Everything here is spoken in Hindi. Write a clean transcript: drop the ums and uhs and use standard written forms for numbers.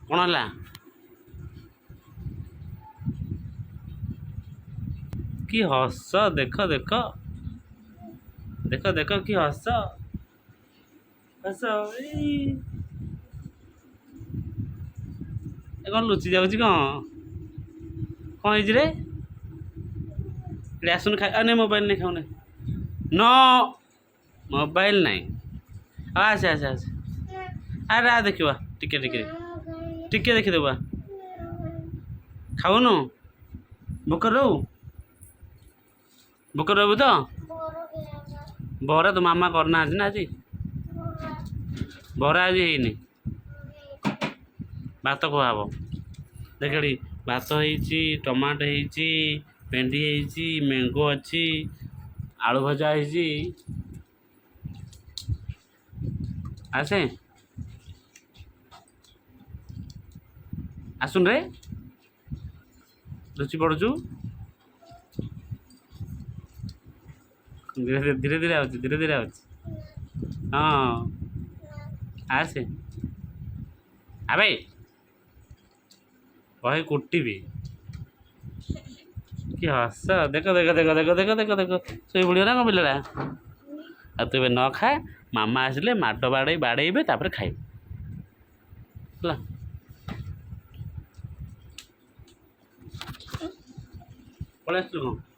कौन है कि हस देख देख देख देख कि हस हस कौन लुचि जाऊँ कौन है रे आसुन खा नहीं मोबाइल नहीं खाऊ न मोबाइल नहीं आसे आसे आसे अरे आ देखा टिके टिके टिके देखीदेबा खाऊनु भोक रहू भोक रहू तो बरा तो मामा करना ना आज बरा आज है भात खुआब देखी भात हो टमाटो हो भेंडी हो मैंगो अच्छी आलू भजा हो आसे आसुन रे लुचि पड़ू धीरे धीरे धीरे आउची धीरे धीरे आउची हाँ आसे आबे कहे कुटिबी कि हस देख देख देख देख देख देख देख सोई पड़ो ना कौन पिला आ तू न खा मामा आसिले माड बाड़े बाड़े तापर खाइब पलि आसलु कौन